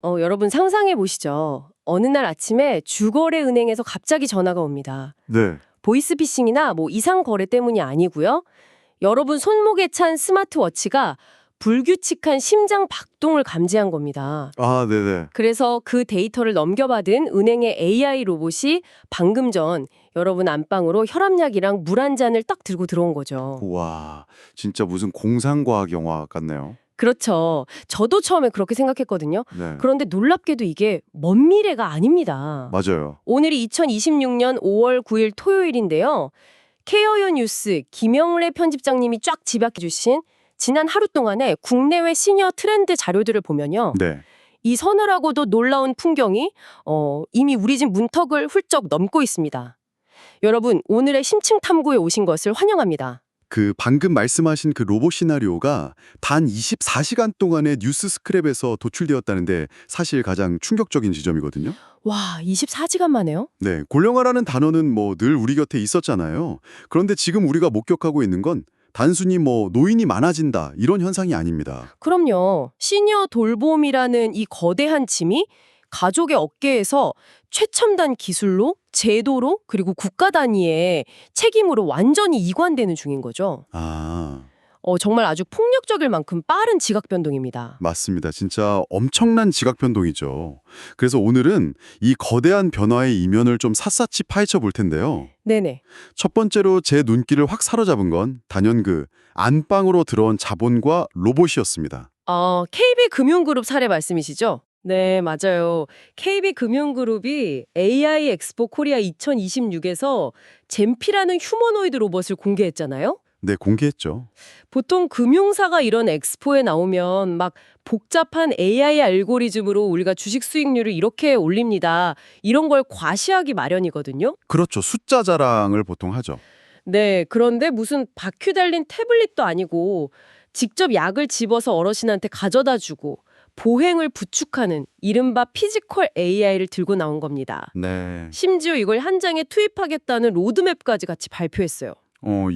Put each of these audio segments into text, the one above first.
여러분 상상해 보시죠. 어느 날 아침에 주거래 은행에서 갑자기 전화가 옵니다. 네. 보이스피싱이나 이상 거래 때문이 아니고요. 여러분 손목에 찬 스마트워치가 불규칙한 심장 박동을 감지한 겁니다. 아, 네네. 그래서 그 데이터를 넘겨받은 은행의 AI 로봇이 방금 전 여러분 안방으로 혈압약이랑 물 한 잔을 딱 들고 들어온 거죠. 와, 진짜 무슨 공상과학 영화 같네요. 그렇죠. 저도 처음에 그렇게 생각했거든요. 네. 그런데 놀랍게도 이게 먼 미래가 아닙니다. 맞아요. 오늘이 2026년 5월 9일 토요일인데요. 케어유 뉴스 김영래 편집장님이 쫙 집약해 주신 지난 하루 동안의 국내외 시니어 트렌드 자료들을 보면요. 네. 이 서늘하고도 놀라운 풍경이 이미 우리 집 문턱을 훌쩍 넘고 있습니다. 여러분, 오늘의 심층 탐구에 오신 것을 환영합니다. 그 방금 말씀하신 그 로봇 시나리오가 단 24시간 동안의 뉴스 스크랩에서 도출되었다는데 사실 가장 충격적인 지점이거든요. 와, 24시간 만에요? 네, 고령화라는 단어는 늘 우리 곁에 있었잖아요. 그런데 지금 우리가 목격하고 있는 건 단순히 노인이 많아진다 이런 현상이 아닙니다. 그럼요. 시니어 돌봄이라는 이 거대한 짐이 가족의 어깨에서 최첨단 기술로, 제도로, 그리고 국가 단위의 책임으로 완전히 이관되는 중인 거죠. 아, 정말 아주 폭력적일 만큼 빠른 지각 변동입니다. 맞습니다. 진짜 엄청난 지각 변동이죠. 그래서 오늘은 이 거대한 변화의 이면을 좀 샅샅이 파헤쳐 볼 텐데요. 네네. 첫 번째로 제 눈길을 확 사로잡은 건 단연 그 안방으로 들어온 자본과 로봇이었습니다. KB금융그룹 사례 말씀이시죠? 네, 맞아요. KB금융그룹이 AI 엑스포 코리아 2026에서 젠피라는 휴머노이드 로봇을 공개했잖아요. 네, 공개했죠. 보통 금융사가 이런 엑스포에 나오면 막 복잡한 AI 알고리즘으로 우리가 주식 수익률을 이렇게 올립니다. 이런 걸 과시하기 마련이거든요. 그렇죠. 숫자 자랑을 보통 하죠. 네, 그런데 무슨 바퀴 달린 태블릿도 아니고 직접 약을 집어서 어르신한테 가져다 주고 보행을 부축하는 이른바 피지컬 AI를 들고 나온 겁니다. 네. 심지어 이걸 현장에 투입하겠다는 로드맵까지 같이 발표했어요.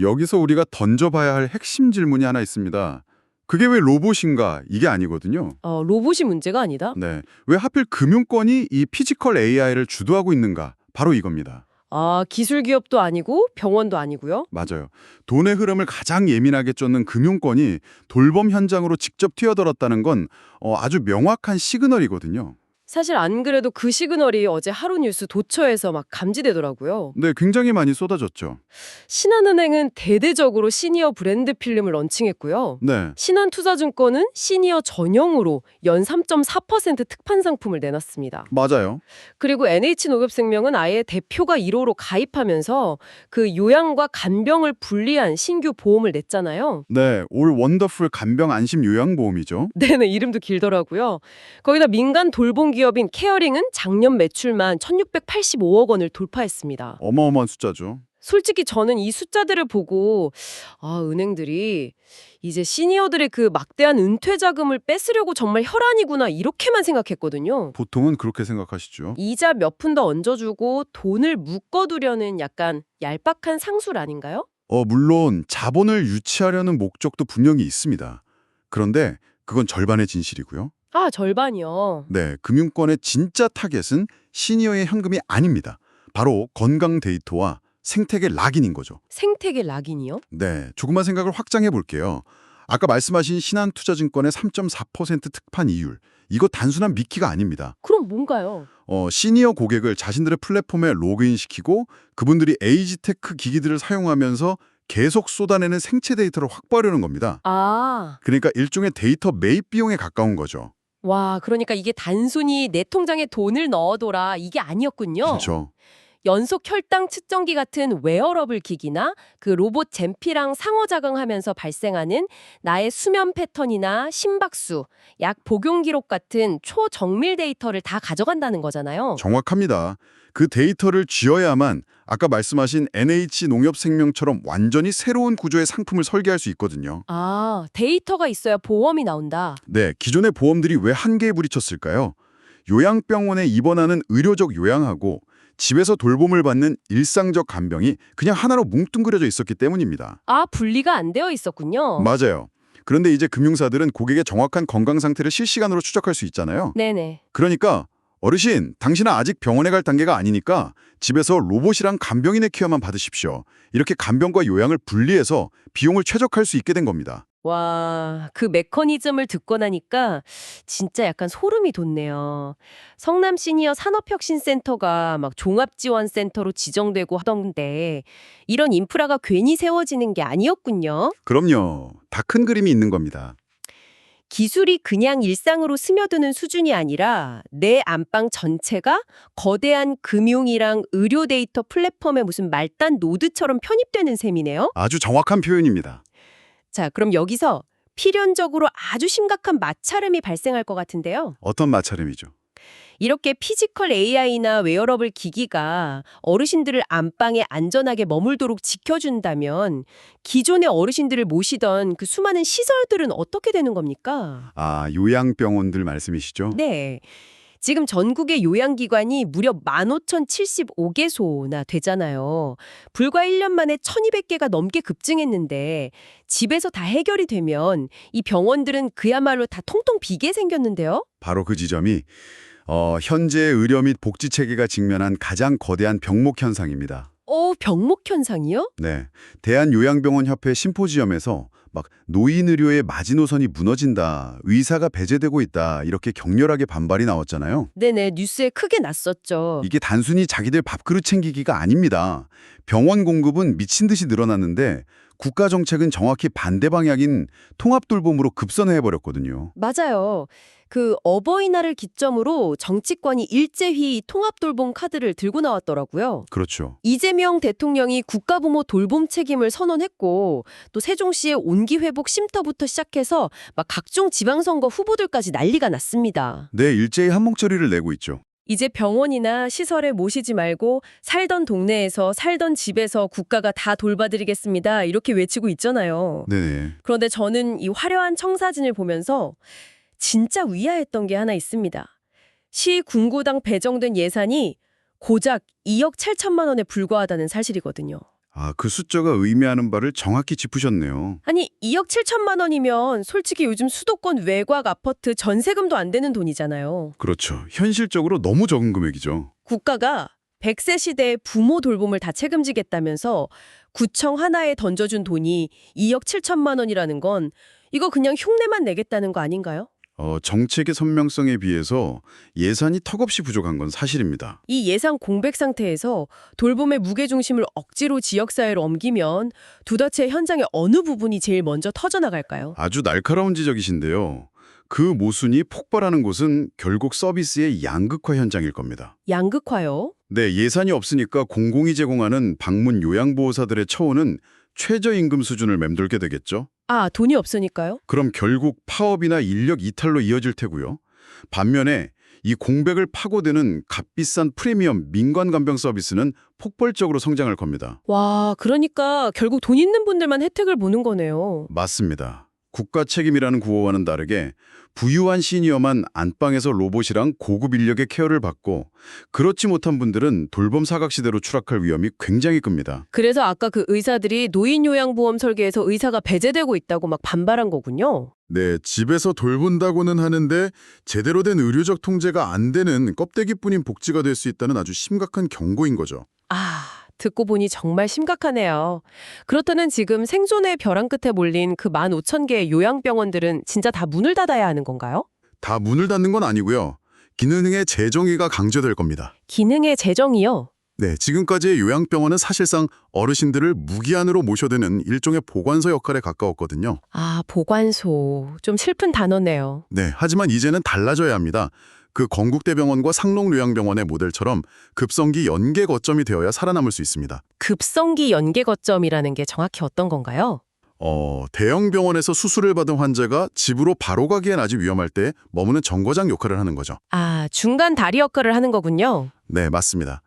여기서 우리가 던져봐야 할 핵심 질문이 하나 있습니다. 그게 왜 로봇인가? 이게 아니거든요. 로봇이 문제가 아니다? 네. 왜 하필 금융권이 이 피지컬 AI를 주도하고 있는가? 바로 이겁니다. 기술 기업도 아니고 병원도 아니고요. 맞아요. 돈의 흐름을 가장 예민하게 쫓는 금융권이 돌봄 현장으로 직접 뛰어들었다는 건 아주 명확한 시그널이거든요. 사실 안 그래도 그 시그널이 어제 하루 뉴스 도처에서 막 감지되더라고요. 네, 굉장히 많이 쏟아졌죠. 신한은행은 대대적으로 시니어 브랜드 필름을 런칭했고요. 네, 신한투자증권은 시니어 전용으로 연 3.4% 특판 상품을 내놨습니다. 맞아요. 그리고 NH농협생명은 아예 대표가 1호로 가입하면서 그 요양과 간병을 분리한 신규 보험을 냈잖아요. 네, 올 원더풀 간병 안심 요양보험이죠. 네네, 이름도 길더라고요. 거기다 민간 돌봄 기업인 케어링은 작년 매출만 1,685억 원을 돌파했습니다. 어마어마한 숫자죠. 솔직히 저는 이 숫자들을 보고 은행들이 이제 시니어들의 그 막대한 은퇴 자금을 뺏으려고 정말 혈안이구나 이렇게만 생각했거든요. 보통은 그렇게 생각하시죠. 이자 몇 푼 더 얹어주고 돈을 묶어두려는 약간 얄팍한 상술 아닌가요? 물론 자본을 유치하려는 목적도 분명히 있습니다. 그런데 그건 절반의 진실이고요. 절반이요. 네, 금융권의 진짜 타겟은 시니어의 현금이 아닙니다. 바로 건강 데이터와 생태계 락인인 거죠. 생태계 락인이요? 네, 조금만 생각을 확장해 볼게요. 아까 말씀하신 신한투자증권의 3.4% 특판 이율. 이거 단순한 미끼가 아닙니다. 그럼 뭔가요? 시니어 고객을 자신들의 플랫폼에 로그인시키고 그분들이 에이지테크 기기들을 사용하면서 계속 쏟아내는 생체 데이터를 확보하려는 겁니다. 그러니까 일종의 데이터 매입 비용에 가까운 거죠. 와, 그러니까 이게 단순히 내 통장에 돈을 넣어둬라 이게 아니었군요. 그렇죠. 연속 혈당 측정기 같은 웨어러블 기기나 그 로봇 젠피랑 상호작용하면서 발생하는 나의 수면 패턴이나 심박수, 약 복용 기록 같은 초정밀 데이터를 다 가져간다는 거잖아요. 정확합니다. 그 데이터를 쥐어야만 아까 말씀하신 NH농협생명처럼 완전히 새로운 구조의 상품을 설계할 수 있거든요. 데이터가 있어야 보험이 나온다. 네, 기존의 보험들이 왜 한계에 부딪혔을까요? 요양병원에 입원하는 의료적 요양하고 집에서 돌봄을 받는 일상적 간병이 그냥 하나로 뭉뚱그려져 있었기 때문입니다. 분리가 안 되어 있었군요. 맞아요. 그런데 이제 금융사들은 고객의 정확한 건강 상태를 실시간으로 추적할 수 있잖아요. 네네. 그러니까 어르신, 당신은 아직 병원에 갈 단계가 아니니까 집에서 로봇이랑 간병인의 케어만 받으십시오. 이렇게 간병과 요양을 분리해서 비용을 최적화할 수 있게 된 겁니다. 와, 그 메커니즘을 듣고 나니까 진짜 약간 소름이 돋네요. 성남 시니어 산업혁신센터가 막 종합지원센터로 지정되고 하던데 이런 인프라가 괜히 세워지는 게 아니었군요. 그럼요. 다 큰 그림이 있는 겁니다. 기술이 그냥 일상으로 스며드는 수준이 아니라 내 안방 전체가 거대한 금융이랑 의료 데이터 플랫폼의 무슨 말단 노드처럼 편입되는 셈이네요. 아주 정확한 표현입니다. 자, 그럼 여기서 필연적으로 아주 심각한 마찰음이 발생할 것 같은데요. 어떤 마찰음이죠? 이렇게 피지컬 AI나 웨어러블 기기가 어르신들을 안방에 안전하게 머물도록 지켜준다면 기존의 어르신들을 모시던 그 수많은 시설들은 어떻게 되는 겁니까? 아, 요양병원들 말씀이시죠? 네. 지금 전국의 요양기관이 무려 15,075개소나 되잖아요. 불과 1년 만에 1,200개가 넘게 급증했는데 집에서 다 해결이 되면 이 병원들은 그야말로 다 통통 비게 생겼는데요. 바로 그 지점이 현재 의료 및 복지 체계가 직면한 가장 거대한 병목 현상입니다. 병목 현상이요? 네, 대한요양병원협회 심포지엄에서 막 노인 의료의 마지노선이 무너진다, 의사가 배제되고 있다 이렇게 격렬하게 반발이 나왔잖아요. 네네, 뉴스에 크게 났었죠. 이게 단순히 자기들 밥그릇 챙기기가 아닙니다. 병원 공급은 미친 듯이 늘어났는데 국가 정책은 정확히 반대 방향인 통합돌봄으로 급선회해버렸거든요. 맞아요. 그 어버이날을 기점으로 정치권이 일제히 이 통합돌봄 카드를 들고 나왔더라고요. 그렇죠. 이재명 대통령이 국가부모 돌봄 책임을 선언했고 또 세종시의 온기회복 쉼터부터 시작해서 막 각종 지방선거 후보들까지 난리가 났습니다. 네, 일제히 한목소리를 내고 있죠. 이제 병원이나 시설에 모시지 말고 살던 동네에서 살던 집에서 국가가 다 돌봐드리겠습니다. 이렇게 외치고 있잖아요. 네네. 그런데 저는 이 화려한 청사진을 보면서 진짜 위화했던 게 하나 있습니다. 시 군구당 배정된 예산이 고작 2억 7천만 원에 불과하다는 사실이거든요. 아, 그 숫자가 의미하는 바를 정확히 짚으셨네요. 아니 2억 7천만 원이면 솔직히 요즘 수도권 외곽 아파트 전세금도 안 되는 돈이잖아요. 그렇죠. 현실적으로 너무 적은 금액이죠. 국가가 100세 시대의 부모 돌봄을 다 책임지겠다면서 구청 하나에 던져준 돈이 2억 7천만 원이라는 건 이거 그냥 흉내만 내겠다는 거 아닌가요? 정책의 선명성에 비해서 예산이 턱없이 부족한 건 사실입니다. 이 예산 공백 상태에서 돌봄의 무게중심을 억지로 지역사회로 옮기면 도대체 현장의 어느 부분이 제일 먼저 터져나갈까요? 아주 날카로운 지적이신데요. 그 모순이 폭발하는 곳은 결국 서비스의 양극화 현장일 겁니다. 양극화요? 네, 예산이 없으니까 공공이 제공하는 방문 요양보호사들의 처우는 최저임금 수준을 맴돌게 되겠죠. 아, 돈이 없으니까요? 그럼 결국 파업이나 인력 이탈로 이어질 테고요. 반면에 이 공백을 파고드는 값비싼 프리미엄 민관 간병 서비스는 폭발적으로 성장할 겁니다. 와, 그러니까 결국 돈 있는 분들만 혜택을 보는 거네요. 맞습니다. 국가 책임이라는 구호와는 다르게 부유한 시니어만 안방에서 로봇이랑 고급 인력의 케어를 받고 그렇지 못한 분들은 돌봄 사각지대로 추락할 위험이 굉장히 큽니다. 그래서 아까 그 의사들이 노인요양보험 설계에서 의사가 배제되고 있다고 막 반발한 거군요. 네, 집에서 돌본다고는 하는데 제대로 된 의료적 통제가 안 되는 껍데기뿐인 복지가 될 수 있다는 아주 심각한 경고인 거죠. 아, 듣고 보니 정말 심각하네요. 그렇다면 지금 생존의 벼랑 끝에 몰린 그 15,000개의 요양병원들은 진짜 다 문을 닫아야 하는 건가요? 다 문을 닫는 건 아니고요. 기능의 재정의가 강조될 겁니다. 기능의 재정이요? 네, 지금까지의 요양병원은 사실상 어르신들을 무기한으로 모셔드는 일종의 보관소 역할에 가까웠거든요. 아, 보관소. 좀 슬픈 단어네요. 네, 하지만 이제는 달라져야 합니다. 그 건국대병원과 상록요양병원의 모델처럼 급성기 연계 거점이 되어야 살아남을 수 있습니다. 급성기 연계 거점이라는 게 정확히 어떤 건가요? 대형 병원에서 수술을 받은 환자가 집으로 바로 가기엔 아주 위험할 때 머무는 정거장 역할을 하는 거죠. 아, 중간 다리 역할을 하는 거군요. 네, 맞습니다.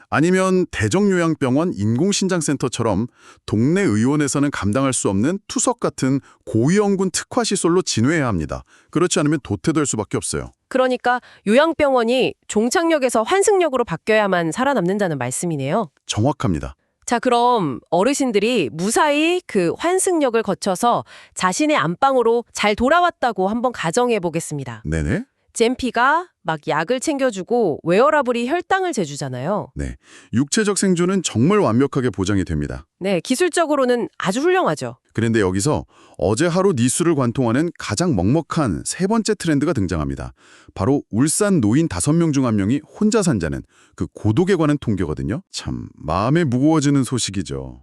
아니면 대정요양병원 인공신장센터처럼 동네 의원에서는 감당할 수 없는 투석 같은 고위험군 특화시설로 진화해야 합니다. 그렇지 않으면 도태될 수밖에 없어요. 그러니까 요양병원이 종착역에서 환승역으로 바뀌어야만 살아남는다는 말씀이네요. 정확합니다. 자, 그럼 어르신들이 무사히 그 환승역을 거쳐서 자신의 안방으로 잘 돌아왔다고 한번 가정해 보겠습니다. 네네. 젠피가 막 약을 챙겨주고 웨어러블이 혈당을 재주잖아요. 네. 육체적 생존은 정말 완벽하게 보장이 됩니다. 네, 기술적으로는 아주 훌륭하죠. 그런데 여기서 어제 하루 니수를 관통하는 가장 먹먹한 세 번째 트렌드가 등장합니다. 바로 울산 노인 5명 중 1명이 혼자 산다는 그 고독에 관한 통계거든요. 참 마음에 무거워지는 소식이죠.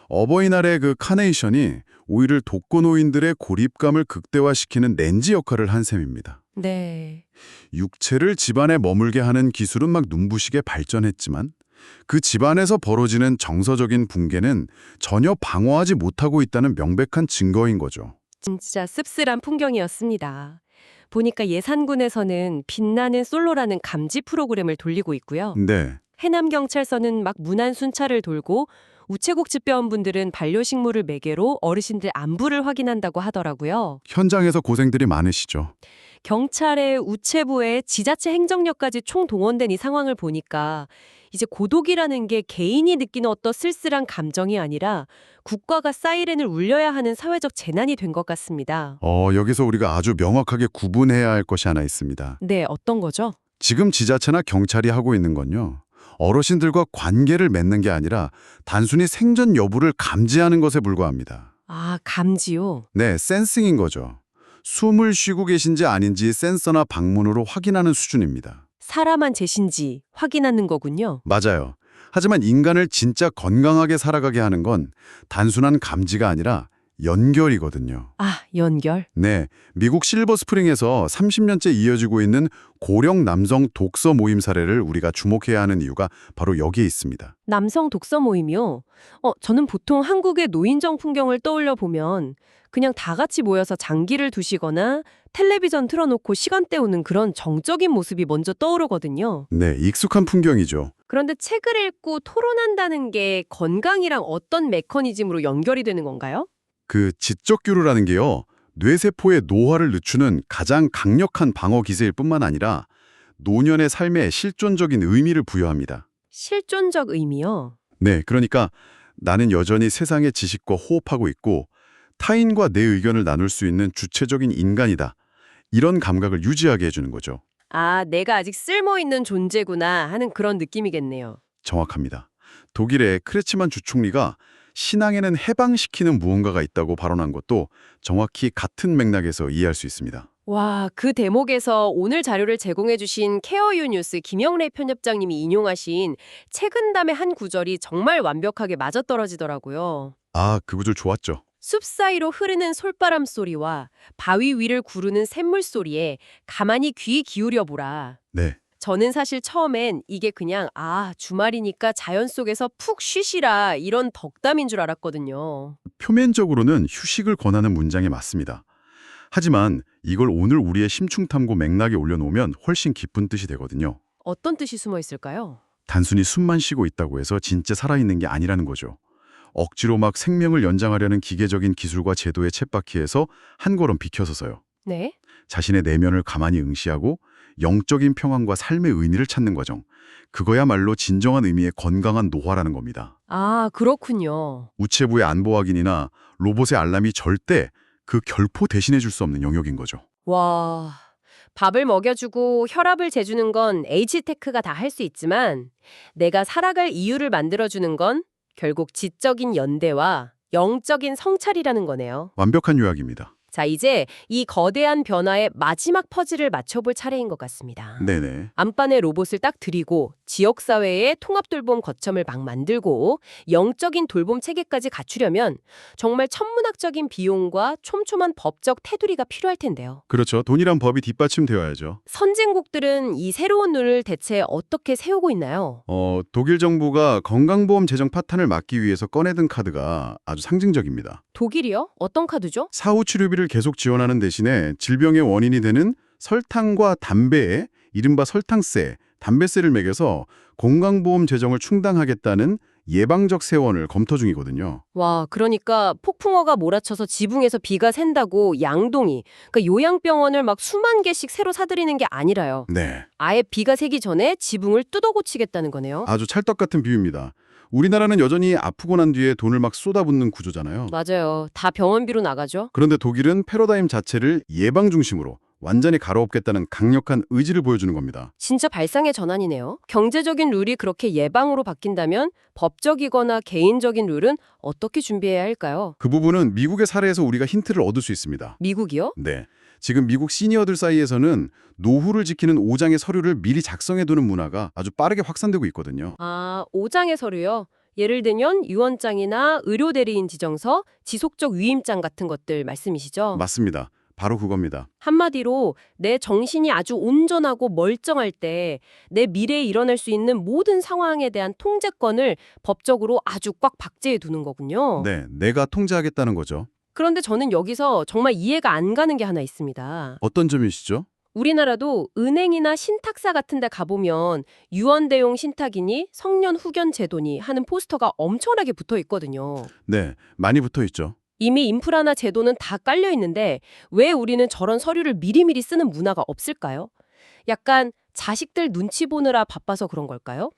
어버이날의 그 카네이션이 오히려 독거노인들의 고립감을 극대화시키는 렌즈 역할을 한 셈입니다. 네. 육체를 집안에 머물게 하는 기술은 막 눈부시게 발전했지만 그 집안에서 벌어지는 정서적인 붕괴는 전혀 방어하지 못하고 있다는 명백한 증거인 거죠. 진짜 씁쓸한 풍경이었습니다. 보니까 예산군에서는 빛나는 솔로라는 감지 프로그램을 돌리고 있고요. 네, 해남경찰서는 막 문안 순찰을 돌고 우체국 집배원분들은 반려식물을 매개로 어르신들 안부를 확인한다고 하더라고요. 현장에서 고생들이 많으시죠. 경찰의 우체부의 지자체 행정력까지 총동원된 이 상황을 보니까 이제 고독이라는 게 개인이 느끼는 어떤 쓸쓸한 감정이 아니라 국가가 사이렌을 울려야 하는 사회적 재난이 된 것 같습니다. 여기서 우리가 아주 명확하게 구분해야 할 것이 하나 있습니다. 네, 어떤 거죠? 지금 지자체나 경찰이 하고 있는 건요. 어르신들과 관계를 맺는 게 아니라 단순히 생존 여부를 감지하는 것에 불과합니다. 아, 감지요? 네, 센싱인 거죠. 숨을 쉬고 계신지 아닌지 센서나 방문으로 확인하는 수준입니다. 사람한 재신지 확인하는 거군요. 맞아요. 하지만 인간을 진짜 건강하게 살아가게 하는 건 단순한 감지가 아니라 연결이거든요. 아, 연결? 네, 미국 실버스프링에서 30년째 이어지고 있는 고령 남성 독서 모임 사례를 우리가 주목해야 하는 이유가 바로 여기에 있습니다. 남성 독서 모임이요? 저는 보통 한국의 노인정 풍경을 떠올려 보면 그냥 다 같이 모여서 장기를 두시거나 텔레비전 틀어놓고 시간 때우는 그런 정적인 모습이 먼저 떠오르거든요. 네, 익숙한 풍경이죠. 그런데 책을 읽고 토론한다는 게 건강이랑 어떤 메커니즘으로 연결이 되는 건가요? 그 지적 교류라는 게요. 뇌세포의 노화를 늦추는 가장 강력한 방어 기제일 뿐만 아니라 노년의 삶에 실존적인 의미를 부여합니다. 실존적 의미요? 네, 그러니까 나는 여전히 세상의 지식과 호흡하고 있고 타인과 내 의견을 나눌 수 있는 주체적인 인간이다. 이런 감각을 유지하게 해주는 거죠. 아, 내가 아직 쓸모있는 존재구나 하는 그런 느낌이겠네요. 정확합니다. 독일의 크레치만 주총리가 신앙에는 해방시키는 무언가가 있다고 발언한 것도 정확히 같은 맥락에서 이해할 수 있습니다. 와, 그 대목에서 오늘 자료를 제공해주신 케어유 뉴스 김영래 편집장님이 인용하신 책은담의 한 구절이 정말 완벽하게 맞아떨어지더라고요. 아, 그 구절 좋았죠. 숲 사이로 흐르는 솔바람 소리와 바위 위를 구르는 샘물 소리에 가만히 귀 기울여 보라. 네, 저는 사실 처음엔 이게 그냥 주말이니까 자연 속에서 푹 쉬시라 이런 덕담인 줄 알았거든요. 표면적으로는 휴식을 권하는 문장이 맞습니다. 하지만 이걸 오늘 우리의 심층탐구 맥락에 올려놓으면 훨씬 깊은 뜻이 되거든요. 어떤 뜻이 숨어 있을까요? 단순히 숨만 쉬고 있다고 해서 진짜 살아있는 게 아니라는 거죠. 억지로 막 생명을 연장하려는 기계적인 기술과 제도의 쳇바퀴에서 한 걸음 비켜서서요. 네? 자신의 내면을 가만히 응시하고 영적인 평안과 삶의 의미를 찾는 과정. 그거야말로 진정한 의미의 건강한 노화라는 겁니다. 아, 그렇군요. 우체부의 안보 확인이나 로봇의 알람이 절대 그 결포 대신해 줄 수 없는 영역인 거죠. 와, 밥을 먹여주고 혈압을 재주는 건 H테크가 다 할 수 있지만 내가 살아갈 이유를 만들어주는 건 결국 지적인 연대와 영적인 성찰이라는 거네요. 완벽한 요약입니다. 자, 이제 이 거대한 변화의 마지막 퍼즐을 맞춰볼 차례인 것 같습니다. 네네. 안방에 로봇을 딱 들이고 지역사회의 통합돌봄 거점을 막 만들고 영적인 돌봄 체계까지 갖추려면 정말 천문학적인 비용과 촘촘한 법적 테두리가 필요할 텐데요. 그렇죠. 돈이란 법이 뒷받침되어야죠. 선진국들은 이 새로운 룰을 대체 어떻게 세우고 있나요? 독일 정부가 건강보험 재정 파탄을 막기 위해서 꺼내든 카드가 아주 상징적입니다. 독일이요? 어떤 카드죠? 사후 치료비를 계속 지원하는 대신에 질병의 원인이 되는 설탕과 담배에 이른바 설탕세, 담배세를 매겨서 건강보험 재정을 충당하겠다는 예방적 세원을 검토 중이거든요. 와, 그러니까 폭풍어가 몰아쳐서 지붕에서 비가 샌다고 양동이, 그러니까 요양병원을 막 수만 개씩 새로 사들이는 게 아니라요. 네, 아예 비가 새기 전에 지붕을 뜯어 고치겠다는 거네요. 아주 찰떡 같은 비유입니다. 우리나라는 여전히 아프고 난 뒤에 돈을 막 쏟아붓는 구조잖아요. 맞아요. 다 병원비로 나가죠. 그런데 독일은 패러다임 자체를 예방 중심으로 완전히 갈아엎겠다는 강력한 의지를 보여주는 겁니다. 진짜 발상의 전환이네요. 경제적인 룰이 그렇게 예방으로 바뀐다면 법적이거나 개인적인 룰은 어떻게 준비해야 할까요? 그 부분은 미국의 사례에서 우리가 힌트를 얻을 수 있습니다. 미국이요? 네. 지금 미국 시니어들 사이에서는 노후를 지키는 5장의 서류를 미리 작성해두는 문화가 아주 빠르게 확산되고 있거든요. 아, 5장의 서류요? 예를 들면 유언장이나 의료대리인 지정서, 지속적 위임장 같은 것들 말씀이시죠? 맞습니다. 바로 그겁니다. 한마디로 내 정신이 아주 온전하고 멀쩡할 때 내 미래에 일어날 수 있는 모든 상황에 대한 통제권을 법적으로 아주 꽉 박제해 두는 거군요. 네, 내가 통제하겠다는 거죠. 그런데 저는 여기서 정말 이해가 안 가는 게 하나 있습니다. 어떤 점이시죠? 우리나라도 은행이나 신탁사 같은 데 가보면 유언대용 신탁이니 성년 후견 제도니 하는 포스터가 엄청나게 붙어 있거든요. 네, 많이 붙어 있죠. 이미 인프라나 제도는 다 깔려 있는데 왜 우리는 저런 서류를 미리미리 쓰는 문화가 없을까요? 약간 자식들 눈치 보느라 바빠서 그런 걸까요?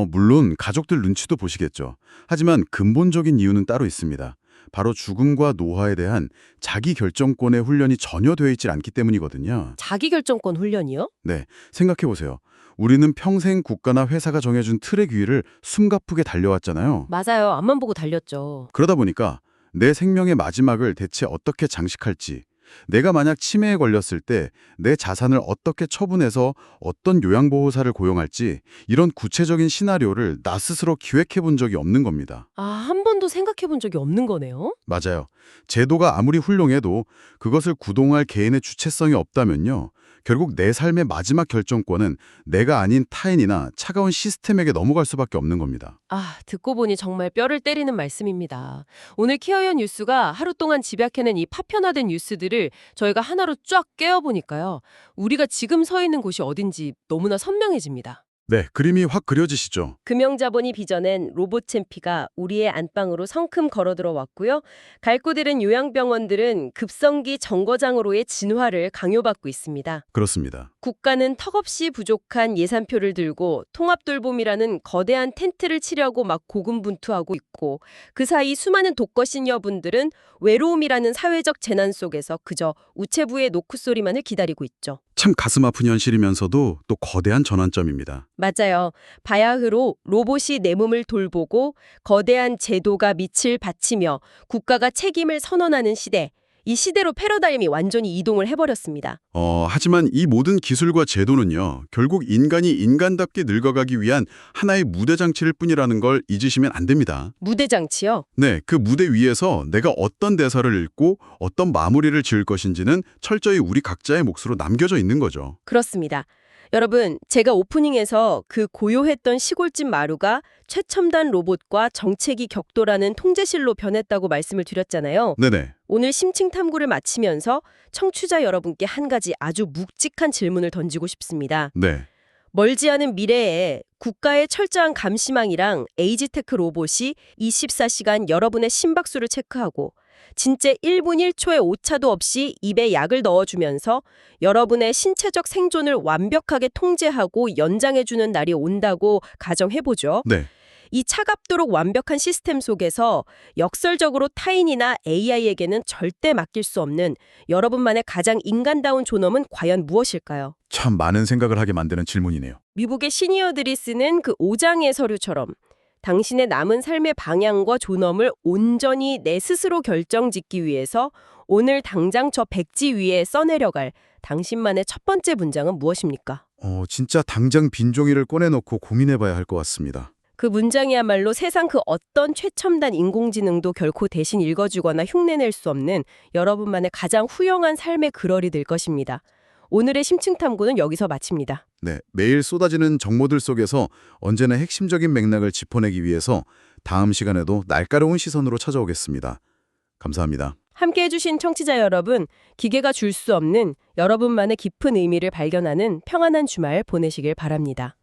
물론 가족들 눈치도 보시겠죠. 하지만 근본적인 이유는 따로 있습니다. 바로 죽음과 노화에 대한 자기 결정권의 훈련이 전혀 되어 있질 않기 때문이거든요. 자기결정권 훈련이요? 네, 생각해 보세요. 우리는 평생 국가나 회사가 정해준 틀의 위를 숨가쁘게 달려왔잖아요. 맞아요. 앞만 보고 달렸죠. 그러다 보니까 내 생명의 마지막을 대체 어떻게 장식할지, 내가 만약 치매에 걸렸을 때 내 자산을 어떻게 처분해서 어떤 요양보호사를 고용할지 이런 구체적인 시나리오를 나 스스로 기획해 본 적이 없는 겁니다. 아, 한 번도 생각해 본 적이 없는 거네요? 맞아요. 제도가 아무리 훌륭해도 그것을 구동할 개인의 주체성이 없다면요. 결국 내 삶의 마지막 결정권은 내가 아닌 타인이나 차가운 시스템에게 넘어갈 수밖에 없는 겁니다. 아, 듣고 보니 정말 뼈를 때리는 말씀입니다. 오늘 케어연 뉴스가 하루 동안 집약해낸 이 파편화된 뉴스들을 저희가 하나로 쫙 깨어보니까요. 우리가 지금 서 있는 곳이 어딘지 너무나 선명해집니다. 네, 그림이 확 그려지시죠? 금융자본이 빚어낸 로봇 챔피가 우리의 안방으로 성큼 걸어 들어왔고요. 갈고 들은 요양병원들은 급성기 정거장으로의 진화를 강요받고 있습니다. 그렇습니다. 국가는 턱없이 부족한 예산표를 들고 통합돌봄이라는 거대한 텐트를 치려고 막 고군분투하고 있고 그 사이 수많은 독거 시니어분들은 외로움이라는 사회적 재난 속에서 그저 우체부의 노크소리만을 기다리고 있죠. 참 가슴 아픈 현실이면서도 또 거대한 전환점입니다. 맞아요. 바야흐로 로봇이 내 몸을 돌보고 거대한 제도가 밑을 바치며 국가가 책임을 선언하는 시대. 이 시대로 패러다임이 완전히 이동을 해버렸습니다. 하지만 이 모든 기술과 제도는요, 결국 인간이 인간답게 늙어가기 위한 하나의 무대 장치일 뿐이라는 걸 잊으시면 안 됩니다. 무대장치요? 네, 그 무대 위에서 내가 어떤 대사를 읽고 어떤 마무리를 지을 것인지는 철저히 우리 각자의 몫으로 남겨져 있는 거죠. 그렇습니다. 여러분, 제가 오프닝에서 그 고요했던 시골집 마루가 최첨단 로봇과 정책이 격돌하는 통제실로 변했다고 말씀을 드렸잖아요. 네네. 오늘 심층 탐구를 마치면서 청취자 여러분께 한 가지 아주 묵직한 질문을 던지고 싶습니다. 네. 멀지 않은 미래에 국가의 철저한 감시망이랑 에이지테크 로봇이 24시간 여러분의 심박수를 체크하고 진짜 1분 1초의 오차도 없이 입에 약을 넣어주면서 여러분의 신체적 생존을 완벽하게 통제하고 연장해주는 날이 온다고 가정해보죠. 네. 이 차갑도록 완벽한 시스템 속에서 역설적으로 타인이나 AI에게는 절대 맡길 수 없는 여러분만의 가장 인간다운 존엄은 과연 무엇일까요? 참 많은 생각을 하게 만드는 질문이네요. 미국의 시니어들이 쓰는 그 5장의 서류처럼 당신의 남은 삶의 방향과 존엄을 온전히 내 스스로 결정짓기 위해서 오늘 당장 저 백지 위에 써내려갈 당신만의 첫 번째 문장은 무엇입니까? 진짜 당장 빈 종이를 꺼내놓고 고민해봐야 할 것 같습니다. 그 문장이야말로 세상 그 어떤 최첨단 인공지능도 결코 대신 읽어주거나 흉내낼 수 없는 여러분만의 가장 후영한 삶의 그럴이 될 것입니다. 오늘의 심층 탐구는 여기서 마칩니다. 네, 매일 쏟아지는 정보들 속에서 언제나 핵심적인 맥락을 짚어내기 위해서 다음 시간에도 날카로운 시선으로 찾아오겠습니다. 감사합니다. 함께해 주신 청취자 여러분, 기계가 줄 수 없는 여러분만의 깊은 의미를 발견하는 평안한 주말 보내시길 바랍니다.